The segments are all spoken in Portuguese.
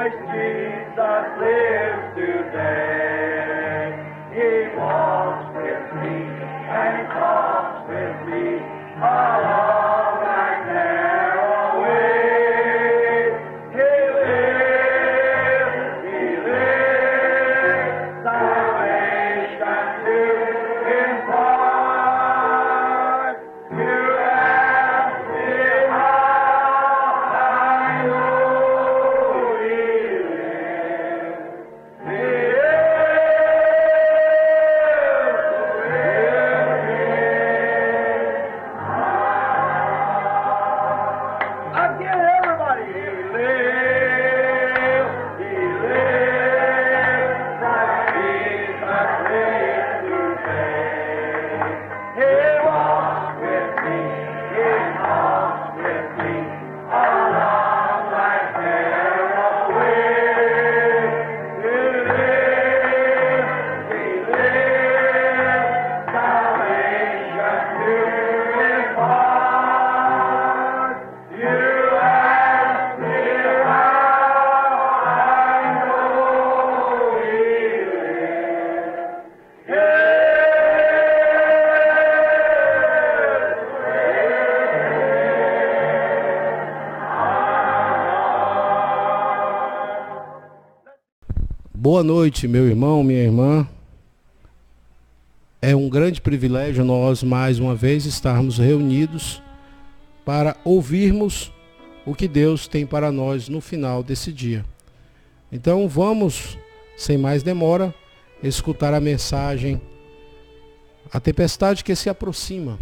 Christ Jesus lives today. He walks with me and talks with me along that narrow way. He lives, salvation to impart. You ask me how I know He lives. He Again, everybody. He lives. He lives. Christ Jesus lives today. He walks with me. He talks with me along that narrow way. He lives. Salvation to impart. You ask me how I know He lives. Boa noite, meu irmão, minha irmã. É um grande privilégio nós, mais uma vez, estarmos reunidos para ouvirmos o que Deus tem para nós no final desse dia. Então vamos, sem mais demora, escutar a mensagem A Tempestade que se aproxima.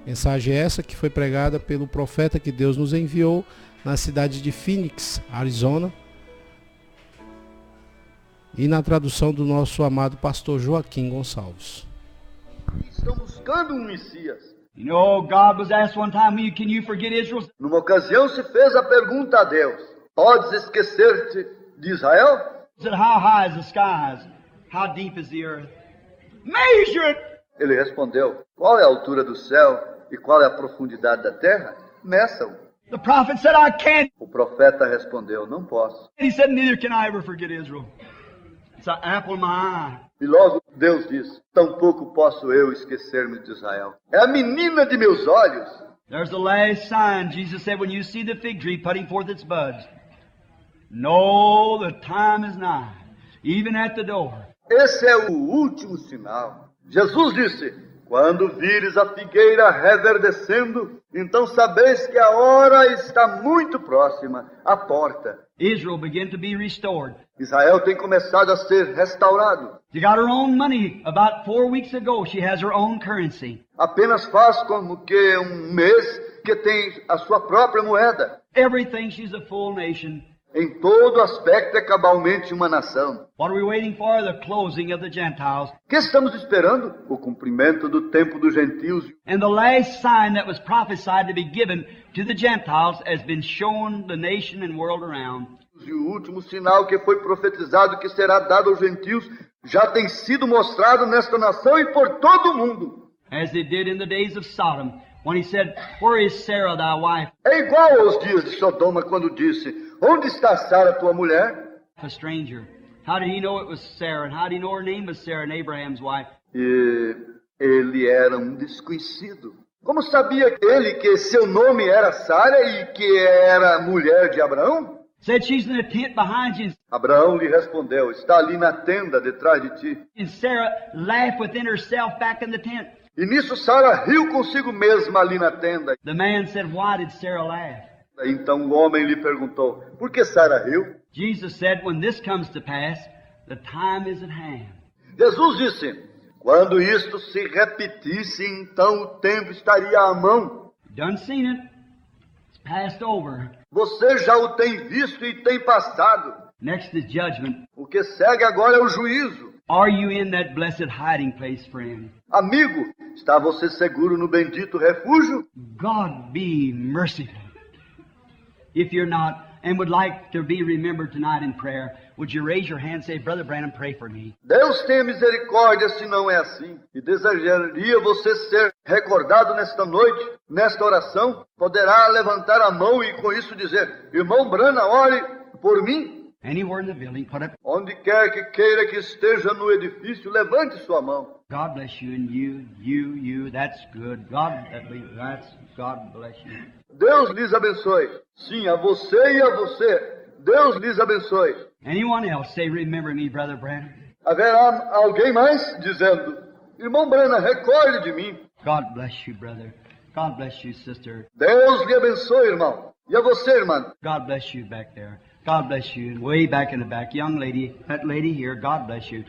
Mensagem essa que foi pregada pelo profeta que Deus nos enviou na cidade de Phoenix, Arizona, e na tradução do nosso amado pastor Joaquim Gonçalves. Estão buscando um Messias. You know, God was asked one time, can you forget Israel? Numa ocasião se fez a pergunta a Deus: podes esquecer-te de Israel? He said, how high is the skies? How deep is the earth? Measure it! Ele respondeu: qual é a altura do céu e qual é a profundidade da terra? Meçam. The prophet said, I can't. O profeta respondeu: não posso. He said, neither can I ever forget Israel. It's an apple in my eye. E logo Deus disse: tampouco posso eu esquecer-me de Israel. É a menina de meus olhos. There's the last sign. Jesus said, when you see the fig tree putting forth its buds, know the time is nigh, even at the door. Esse é o último sinal. Jesus disse: quando vires a figueira reverdecendo, então sabeis que a hora está muito próxima, à porta. Israel began to be restored. Israel tem começado a ser restaurado. She got her own money. About 4 weeks ago, she has her own currency. Apenas faz como que um mês que tem a sua própria moeda. Everything, she's a full nation. Em todo aspecto é cabalmente uma nação. What are we waiting for? The closing of the Gentiles. O que estamos esperando? O cumprimento do tempo dos gentios. And the last sign that was prophesied to be given to the Gentiles has been shown the nation and world around. E o último sinal que foi profetizado que será dado aos gentios já tem sido mostrado nesta nação e por todo o mundo. As they did in the days of Sodom, when he said, where is Sarah thy wife? É igual aos dias de Sodoma quando disse: onde está Sara, tua mulher? A stranger. How did he know it was Sarah? And how did he know her name was Sarah and Abraham's wife? E ele era um desconhecido. Como sabia ele que seu nome era Sara e que era mulher de Abraão? Said she's in the tent behind you. Abraão lhe respondeu: está ali na tenda detrás de ti. And Sarah laughed within herself back in the tent. E nisso Sara riu consigo mesma ali na tenda. The man said, why did Sarah laugh? Então o homem lhe perguntou: por que Sara riu? Jesus said, when this comes to pass, the time is at hand. Jesus disse: quando isto se repetisse, então o tempo estaria à mão. Done seen it. It's passed over. Você já o tem visto e tem passado. Next is judgment. O que segue agora é o juízo. Are you in that blessed hiding place, friend? Amigo, está você seguro no bendito refúgio? God be merciful. If you're not, and would like to be remembered tonight in prayer, would you raise your hand and say, Brother Branham, pray for me? Deus tenha misericórdia se não é assim. E desejaria você ser recordado nesta noite, nesta oração, poderá levantar a mão e com isso dizer: irmão Branham, ore por mim. Anywhere in the building, put up. Onde quer que queira que esteja no edifício, levante sua mão. God bless you and you. That's good. God bless you. Deus lhes abençoe. Sim, a você e a você. Deus lhes abençoe. Anyone else say, remember me, Brother Branham? Haverá alguém mais dizendo, irmão Branham, recorde de mim. God bless you, brother. God bless you, sister. Deus lhe abençoe, irmão. E a você, irmã. God bless you back there. God bless you. Way back in the back. Young lady, that lady here, God bless you.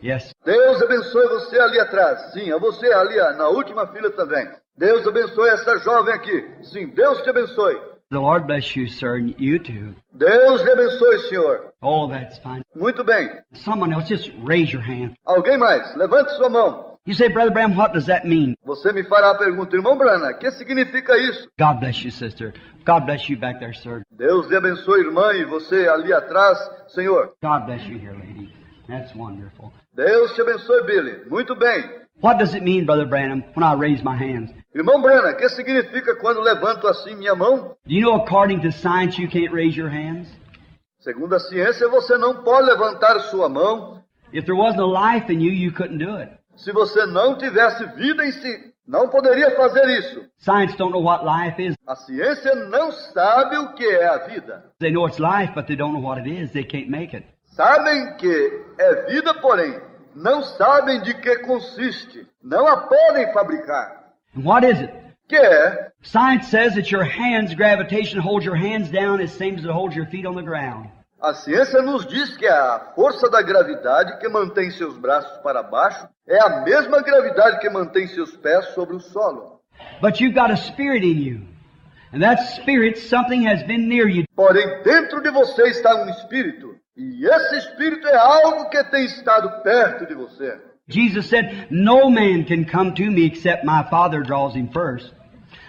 Yes. Deus abençoe você ali atrás. Sim, a você ali na última fila também. Deus abençoe essa jovem aqui. Sim, Deus te abençoe. The Lord bless you, sir, and you too. Deus lhe abençoe, senhor. Oh, that's fine. Muito bem. Someone else, just raise your hand. Alguém mais? Levante sua mão. You say, Brother Branham, what does that mean? Você me fará a pergunta, irmão Branham, o que significa isso? God bless you, sister. God bless you back there, sir. Deus lhe abençoe, irmã, e você ali atrás, senhor. God bless you here, lady. That's wonderful. Deus te abençoe, Billy. Muito bem. What does it mean, Brother Branham, when I raise my hands? Irmão Branham, o que significa quando levanto assim minha mão? Do you know, according to science, you can't raise your hands? Segundo a ciência, você não pode levantar sua mão. If there wasn't a life in you, you couldn't do it. Se você não tivesse vida em si, não poderia fazer isso. Science don't know what life is. A ciência não sabe o que é a vida. They know it's life, but they don't know what it is. They can't make it. Sabem que é vida, porém, não sabem de que consiste. Não a podem fabricar. And what is it? Que é? Science says that your hands' gravitation holds your hands down as same as it holds your feet on the ground. A ciência nos diz que a força da gravidade que mantém seus braços para baixo é a mesma gravidade que mantém seus pés sobre o solo. But you've got a spirit in you. And that spirit, something has been near you. Porém, dentro de você está um espírito. E esse espírito é algo que tem estado perto de você. Jesus said, no man can come to me except my Father draws him first.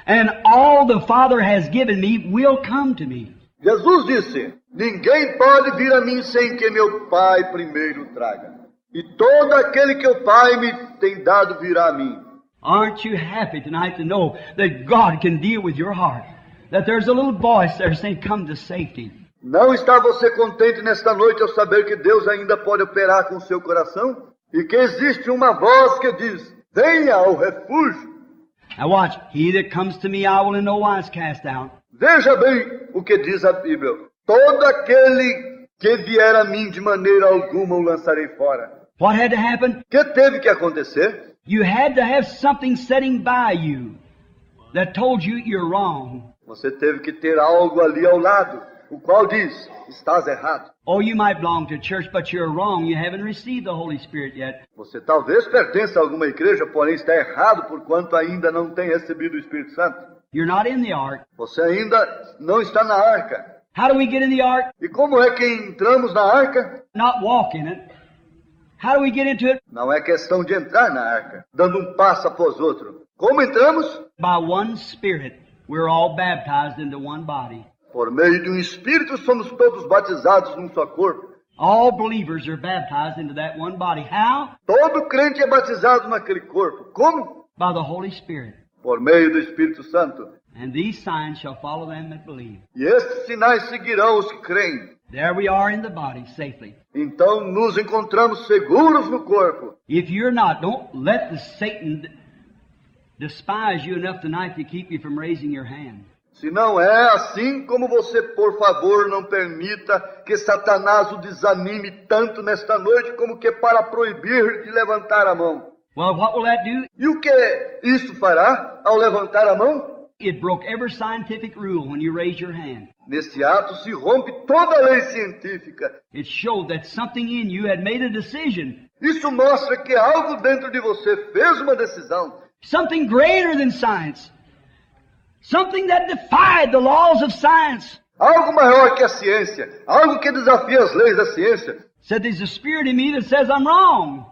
And all the Father has given me will come to me. Jesus disse, ninguém pode vir a mim sem que meu Pai primeiro traga. E todo aquele que o Pai me tem dado virá a mim. Aren't you happy tonight to know that God can deal with your heart? That there's a little voice there saying, come to safety. Não está você contente nesta noite ao saber que Deus ainda pode operar com o seu coração? E que existe uma voz que diz, venha ao refúgio. Now watch, he that comes to me I will in no wise cast out. Veja bem o que diz a Bíblia. Todo aquele que vier a mim de maneira alguma o lançarei fora. What had to happen? O que teve que acontecer? You had to have something sitting by you that told you you're wrong. Você teve que ter algo ali ao lado, o qual diz, estás errado. Oh, you might belong to a church, but you're wrong. You haven't received the Holy Spirit yet. Você talvez pertença a alguma igreja, porém está errado porquanto ainda não tem recebido o Espírito Santo. You're not in the ark. Você ainda não está na arca. How do we get in the ark? E como é que entramos na arca? Not walk in it. How do we get into it? Não é questão de entrar na arca, dando um passo após outro. Como entramos? By one Spirit. We're all baptized into one body. Por meio de um Espírito somos todos batizados num só corpo. All believers are baptized into that one body. How? Todo crente é batizado naquele corpo. Como? By the Holy Spirit. Por meio do Espírito Santo. And these signs shall follow them that believe. E estes sinais seguirão os que creem. There we are in the body safely. Então nos encontramos seguros no corpo. If you're not, don't let the Satan despise you enough tonight to keep you from raising your hand. Se não é assim, como você, por favor, não permita que Satanás o desanime tanto nesta noite como que para proibir de levantar a mão. Well, what will that do? E o que isso fará ao levantar a mão? It broke every scientific rule when you raise your hand. Nesse ato se rompe toda a lei científica. It showed that something in you had made a decision. Isso mostra que algo dentro de você fez uma decisão. Something greater than science. Something that defied the laws of science. Algo maior que a ciência. Algo que desafia as leis da ciência. Said there's a spirit in me that says I'm wrong.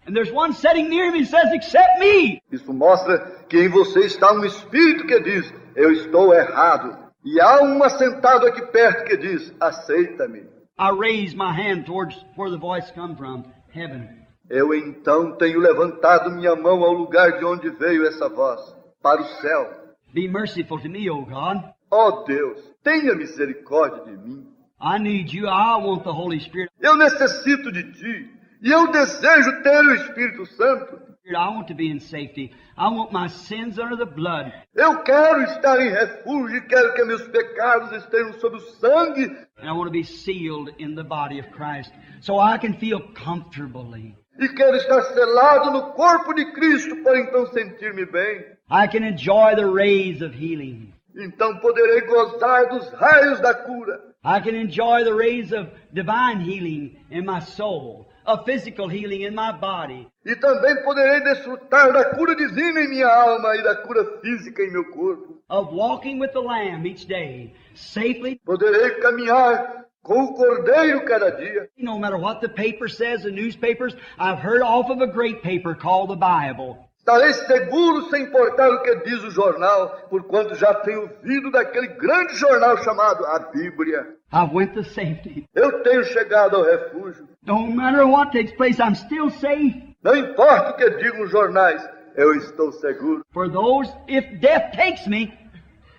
And there's one sitting near me that says, accept me. Isso mostra que em você está um espírito que diz, eu estou errado. E há um assentado aqui perto que diz, aceita-me. I raise my hand towards where the voice come from, heaven. Eu então tenho levantado minha mão ao lugar de onde veio essa voz, para o céu. Be merciful to me, O God. Ó Deus, tenha misericórdia de mim. I need you. I want the Holy Spirit. Eu necessito de ti. E eu desejo ter o Espírito Santo. I want to be in safety. I want my sins under the blood. Eu quero estar em refúgio e quero que meus pecados estejam sob o sangue. And I want to be sealed in the body of Christ so I can feel comfortably. E quero estar selado no corpo de Cristo para então sentir-me bem. I can enjoy the rays of healing. Então poderei gozar dos raios da cura. I can enjoy the rays of divine healing in my soul, of physical healing in my body. E também poderei desfrutar da cura divina em minha alma e da cura física em meu corpo. Of walking with the Lamb each day, safely, Poderei caminhar com o Cordeiro cada dia. no matter what the paper says, the newspapers. I've heard off of a great paper called the Bible. Estarei seguro sem importar o que diz o jornal, porquanto já tenho ouvido daquele grande jornal chamado a Bíblia. I went to safety. Eu tenho chegado ao refúgio. No matter what takes place, I'm still safe. Não importa o que digam os jornais, eu estou seguro. For those, if death takes me,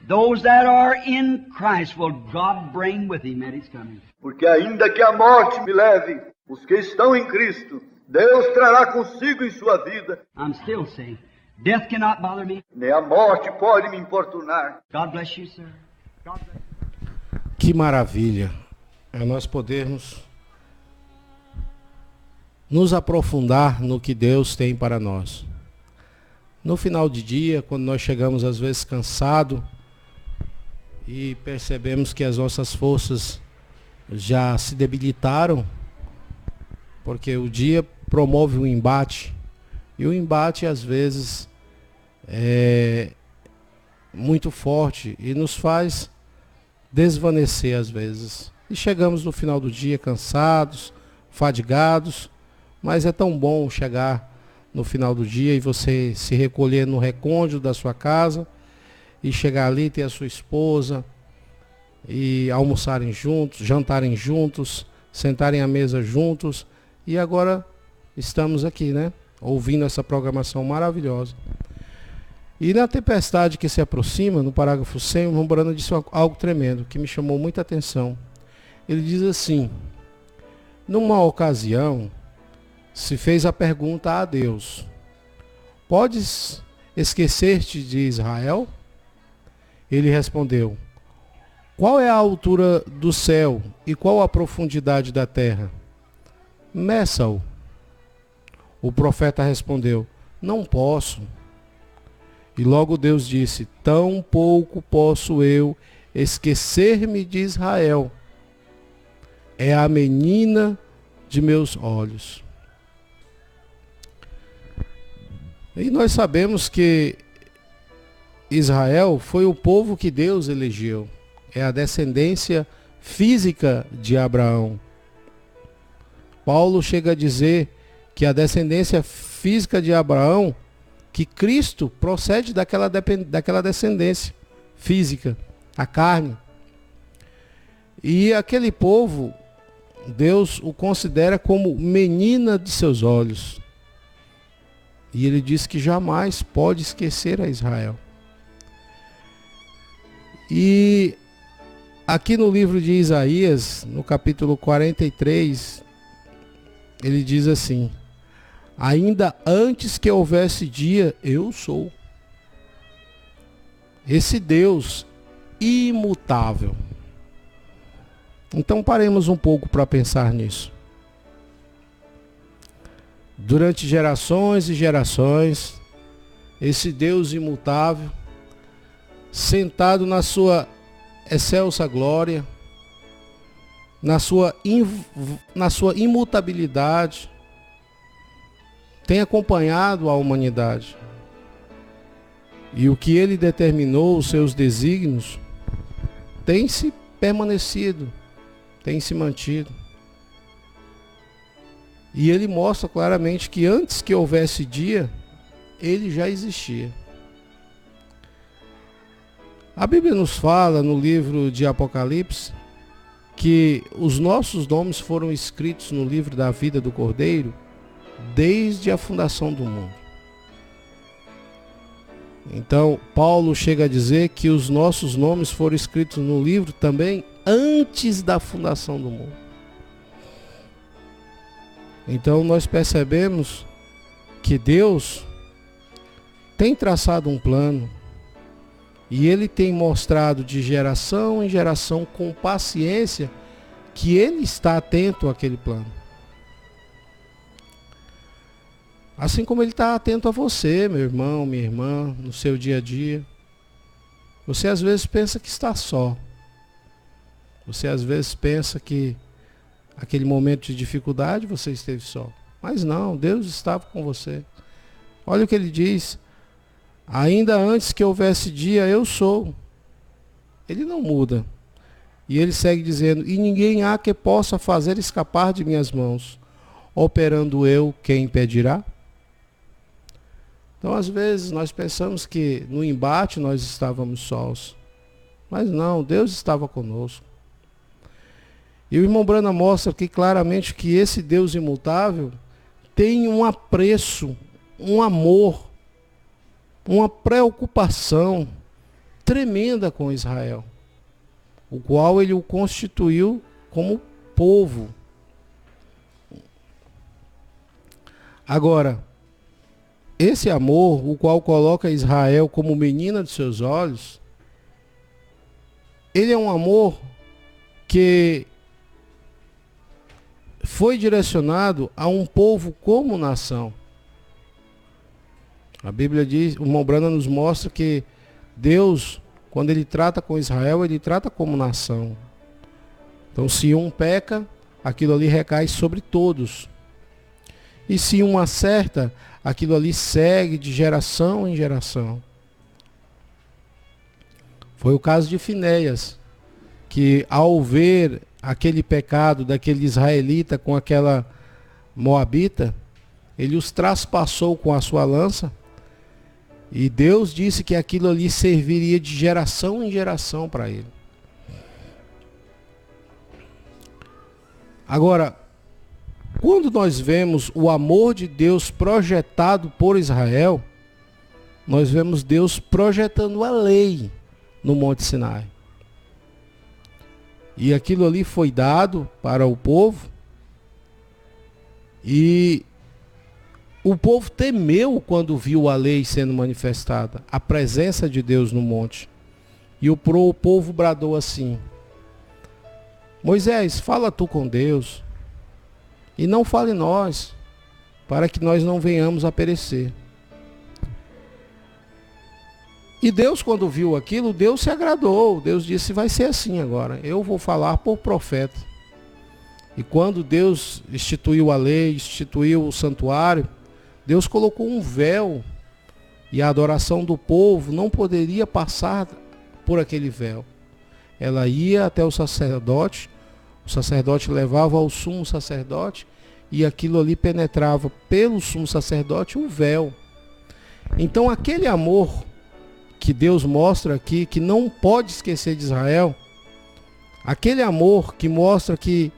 those that are in Christ will God bring with him at his coming. Porque ainda que a morte me leve, os que estão em Cristo, Deus trará consigo em sua vida. I'm still safe. Death cannot bother me. Nem a morte pode me importunar. God bless you, sir. God bless you. Que maravilha é nós podermos nos aprofundar no que Deus tem para nós. No final de dia, quando nós chegamos às vezes cansados e percebemos que as nossas forças já se debilitaram, porque o dia promove um embate, e o embate às vezes é muito forte e nos faz desvanecer às vezes. E chegamos no final do dia cansados, fadigados, mas é tão bom chegar no final do dia e você se recolher no recôndito da sua casa e chegar ali, ter a sua esposa e almoçarem juntos, jantarem juntos, sentarem à mesa juntos. E agora estamos aqui, né? Ouvindo essa programação maravilhosa. E na tempestade que se aproxima, no parágrafo 100, o Rombrano disse algo tremendo, que me chamou muita atenção. Ele diz assim: numa ocasião, se fez a pergunta a Deus: podes esquecer-te de Israel? Ele respondeu: qual é a altura do céu e qual a profundidade da terra? Meça-o. O profeta respondeu: não posso. E logo Deus disse: tão pouco posso eu esquecer-me de Israel. É a menina de meus olhos. E nós sabemos que Israel foi o povo que Deus elegeu. É a descendência física de Abraão. Paulo chega a dizer que a descendência física de Abraão, que Cristo procede daquela descendência física, a carne. E aquele povo, Deus o considera como menina de seus olhos. E ele diz que jamais pode esquecer a Israel. E aqui no livro de Isaías, no capítulo 43, ele diz assim: ainda antes que houvesse dia, eu sou. Esse Deus imutável. Então paremos um pouco para pensar nisso. Durante gerações e gerações, esse Deus imutável, sentado na sua excelsa glória, na sua imutabilidade, tem acompanhado a humanidade. E o que ele determinou, os seus desígnios, tem se permanecido, tem se mantido. E ele mostra claramente que antes que houvesse dia, ele já existia. A Bíblia nos fala no livro de Apocalipse que os nossos nomes foram escritos no livro da vida do Cordeiro desde a fundação do mundo. Então, Paulo chega a dizer que os nossos nomes foram escritos no livro também antes da fundação do mundo. Então nós percebemos que Deus tem traçado um plano e Ele tem mostrado de geração em geração com paciência que Ele está atento àquele plano. Assim como Ele está atento a você, meu irmão, minha irmã, no seu dia a dia. Você às vezes pensa que está só. Você às vezes pensa que aquele momento de dificuldade você esteve só. Mas não, Deus estava com você. Olha o que Ele diz. Ainda antes que houvesse dia, eu sou. Ele não muda. E Ele segue dizendo, e ninguém há que possa fazer escapar de minhas mãos. Operando eu, quem impedirá? Então, às vezes, nós pensamos que no embate nós estávamos sós. Mas não, Deus estava conosco. E o irmão Branham mostra aqui claramente que esse Deus imutável tem um apreço, um amor, uma preocupação tremenda com Israel, o qual Ele o constituiu como povo. Agora, esse amor, o qual coloca Israel como menina de seus olhos, ele é um amor que foi direcionado a um povo como nação. A Bíblia diz, o irmão Branham nos mostra que Deus, quando Ele trata com Israel, Ele trata como nação. Então, se um peca, aquilo ali recai sobre todos. E se um acerta, aquilo ali segue de geração em geração. Foi o caso de Finéias, que ao ver aquele pecado daquele israelita com aquela moabita, ele os traspassou com a sua lança, e Deus disse que aquilo ali serviria de geração em geração para ele. Agora, quando nós vemos o amor de Deus projetado por Israel, nós vemos Deus projetando a lei no Monte Sinai. E aquilo ali foi dado para o povo. E o povo temeu quando viu a lei sendo manifestada, a presença de Deus no monte. E o povo bradou assim: Moisés, fala tu com Deus. E não fale nós, para que nós não venhamos a perecer. E Deus, quando viu aquilo, Deus se agradou. Deus disse, vai ser assim agora. Eu vou falar por profeta. E quando Deus instituiu a lei, instituiu o santuário, Deus colocou um véu. E a adoração do povo não poderia passar por aquele véu. Ela ia até o sacerdote levava ao sumo sacerdote, e aquilo ali penetrava pelo sumo sacerdote um véu. Então aquele amor que Deus mostra aqui, que não pode esquecer de Israel, aquele amor que mostra que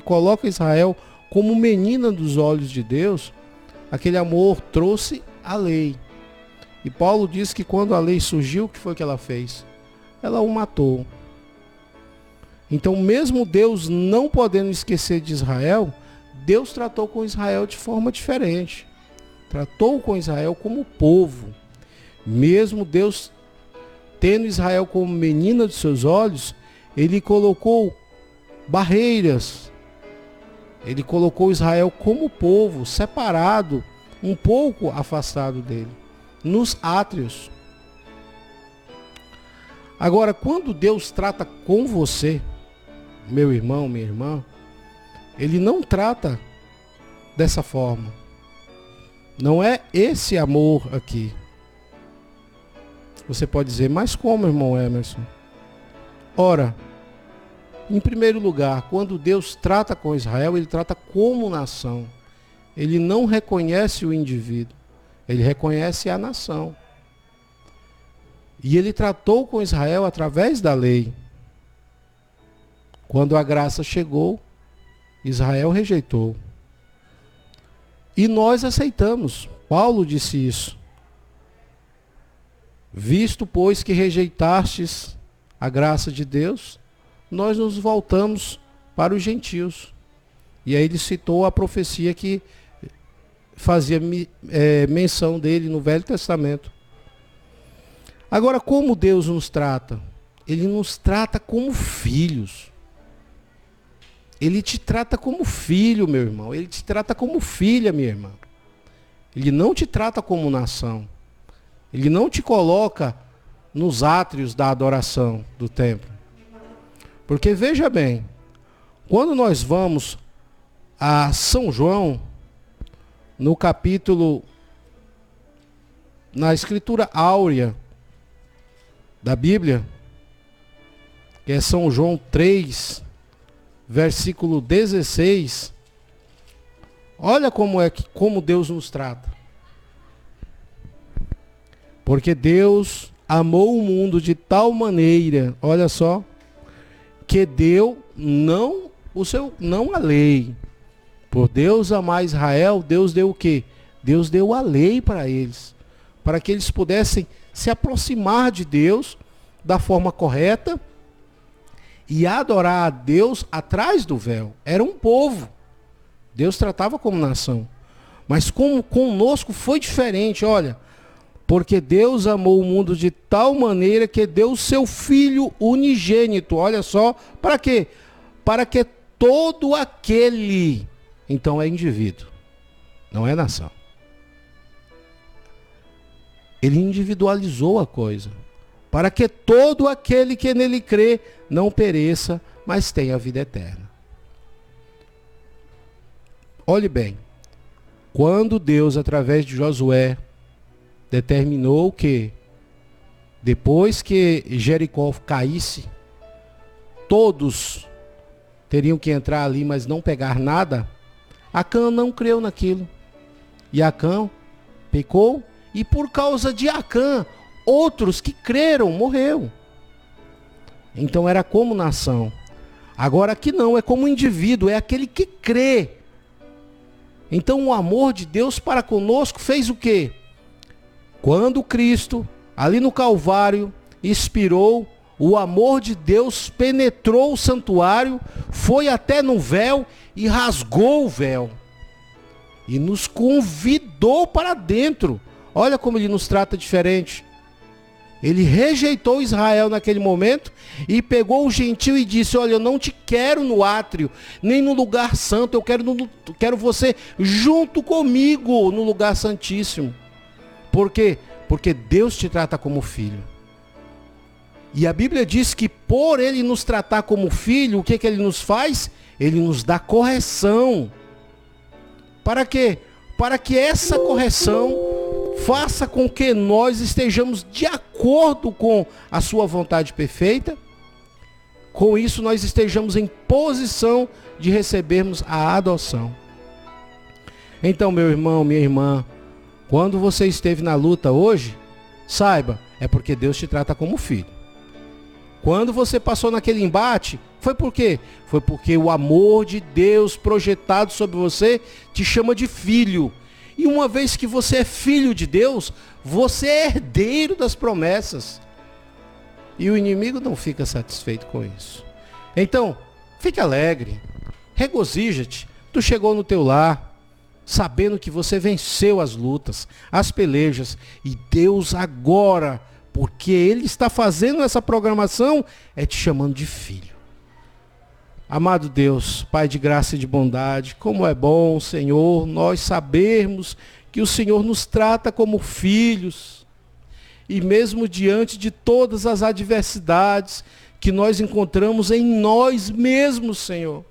coloca Israel como menina dos olhos de Deus, aquele amor trouxe a lei. E Paulo diz que quando a lei surgiu, o que foi que ela fez? Ela o matou. Então, mesmo Deus não podendo esquecer de Israel, Deus tratou com Israel de forma diferente. Tratou com Israel como povo. Mesmo Deus tendo Israel como menina dos seus olhos, Ele colocou barreiras. Ele colocou Israel como povo, separado, um pouco afastado dele, nos átrios. Agora, quando Deus trata com você, meu irmão, minha irmã, Ele não trata dessa forma. Não é esse amor aqui. Você pode dizer, mas como, irmão Emerson? Ora, em primeiro lugar, quando Deus trata com Israel, Ele trata como nação. Ele não reconhece o indivíduo, Ele reconhece a nação. E Ele tratou com Israel através da lei. Quando a graça chegou, Israel rejeitou. E nós aceitamos. Paulo disse isso. Visto, pois, que rejeitastes a graça de Deus, nós nos voltamos para os gentios. E aí ele citou a profecia que fazia menção dele no Velho Testamento. Agora, como Deus nos trata? Ele nos trata como filhos. Ele te trata como filho, meu irmão. Ele te trata como filha, minha irmã. Ele não te trata como nação. Ele não te coloca nos átrios da adoração do templo. Porque veja bem, quando nós vamos a São João, no capítulo, na escritura áurea da Bíblia, que é São João 3, versículo 16, olha como Deus nos trata. Porque Deus amou o mundo de tal maneira, olha só, que deu não a lei. Por Deus amar Israel, Deus deu o quê? Deus deu a lei para eles, para que eles pudessem se aproximar de Deus da forma correta e adorar a Deus atrás do véu. Era um povo. Deus tratava como nação. Mas como conosco foi diferente, olha. Porque Deus amou o mundo de tal maneira que deu o seu Filho unigênito. Olha só, para quê? Para que todo aquele, então é indivíduo, não é nação. Ele individualizou a coisa. Para que todo aquele que nele crê não pereça, mas tenha a vida eterna. Olhe bem, quando Deus, através de Josué, determinou que, depois que Jericó caísse, todos teriam que entrar ali, mas não pegar nada, Acã não creu naquilo. E Acã pecou, e por causa de Acã, outros que creram, morreram. Então era como nação. Agora aqui não, é como indivíduo, é aquele que crê. Então o amor de Deus para conosco fez o quê? Quando Cristo, ali no Calvário, expirou, o amor de Deus penetrou o santuário, foi até no véu e rasgou o véu. E nos convidou para dentro. Olha como ele nos trata diferente. Ele rejeitou Israel naquele momento e pegou o gentio e disse, olha, eu não te quero no átrio, nem no lugar santo, eu quero você junto comigo no lugar santíssimo. Por quê? Porque Deus te trata como filho. E a Bíblia diz que por ele nos tratar como filho, o que ele nos faz? Ele nos dá correção. Para quê? Para que essa correção faça com que nós estejamos de acordo com a sua vontade perfeita. Com isso nós estejamos em posição de recebermos a adoção. Então, meu irmão, minha irmã, quando você esteve na luta hoje, saiba, é porque Deus te trata como filho. Quando você passou naquele embate, foi por quê? Foi porque o amor de Deus projetado sobre você te chama de filho. E uma vez que você é filho de Deus, você é herdeiro das promessas. E o inimigo não fica satisfeito com isso. Então, fique alegre, regozija-te. Tu chegou no teu lar, sabendo que você venceu as lutas, as pelejas, e Deus agora, porque Ele está fazendo essa programação, é te chamando de filho. Amado Deus, Pai de graça e de bondade, como é bom, Senhor, nós sabermos que o Senhor nos trata como filhos, e mesmo diante de todas as adversidades que nós encontramos em nós mesmos, Senhor,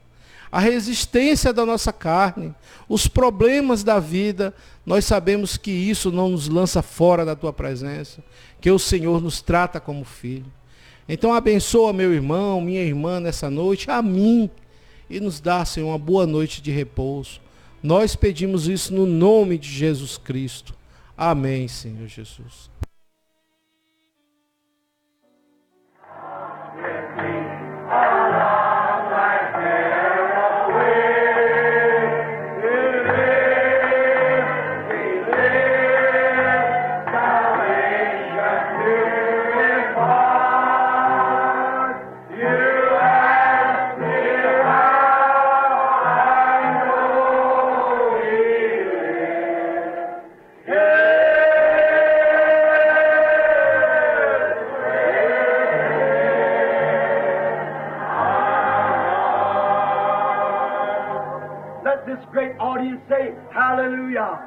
a resistência da nossa carne, os problemas da vida, nós sabemos que isso não nos lança fora da Tua presença, que o Senhor nos trata como filho. Então abençoa meu irmão, minha irmã nessa noite, a mim, e nos dá, Senhor, uma boa noite de repouso. Nós pedimos isso no nome de Jesus Cristo. Amém, Senhor Jesus. You audience say, Hallelujah.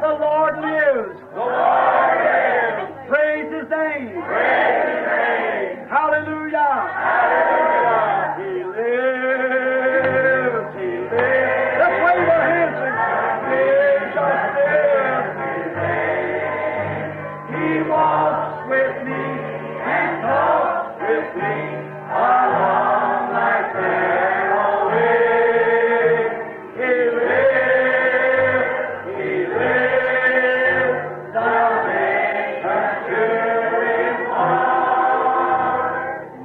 The Lord lives. Praise His name. Hallelujah. He lives. He lives. Let's wave our hands. He walks with me. He talks with me. Along like Galilee. He lives. He lives. Salvation to His heart.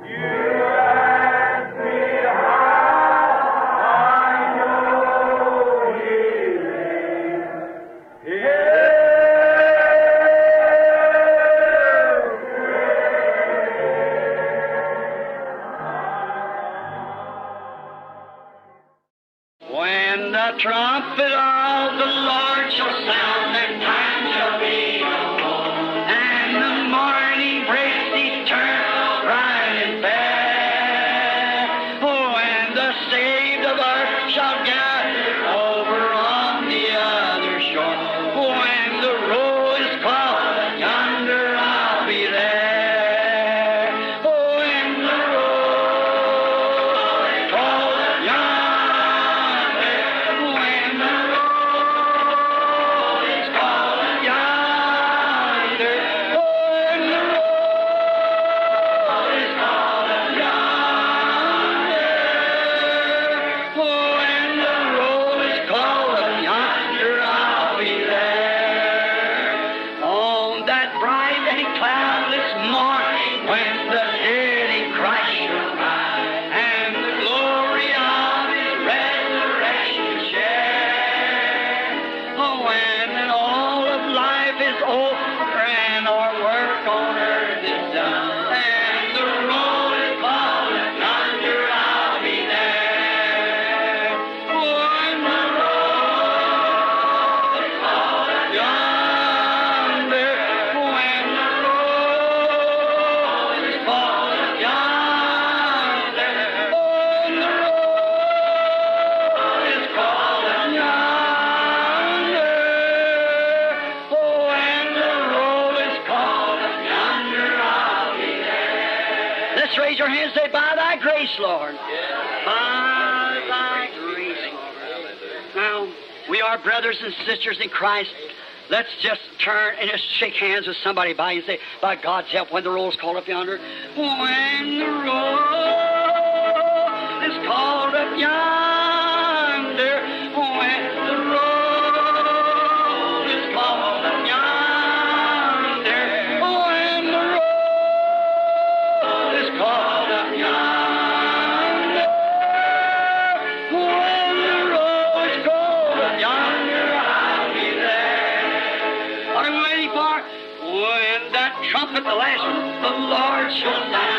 You ask me how I know He lives. He When the trumpet of the Lord shall sound, and time shall be no more, and the morning breaks eternal, bright and fair. Oh, and the saved of earth shall gather over on the other shore. When the roll is called, yonder I'll be there. Oh, when the roll is called, yonder, when the roll is called, yonder, when the roll is called, yonder, when the roll is called, yonder I'll be there. On that bright and cloudless morning, when the dead in Christ shall rise, and the glory of His resurrection share. Oh, when all of life is over and our work on earth is done, and the roll is called, yonder I'll be there. When the roll is called, yonder, when the roll is called, yonder, when the roll is called, yonder, when the roll is called, yonder I'll be there. Let's raise your hands and say, by thy grace, Lord. By thy grace, Lord. Now, we are brothers and sisters in Christ. Let's just turn and just shake hands with somebody by you and say, by God's help, when the roll is called up yonder, when the roll is called up yonder, when the roll is called up yonder, when the roll is called up yonder, when the roll is called up yonder, I'll be there. What are we waiting for? When that trumpet, the last one, the Lord shall sound.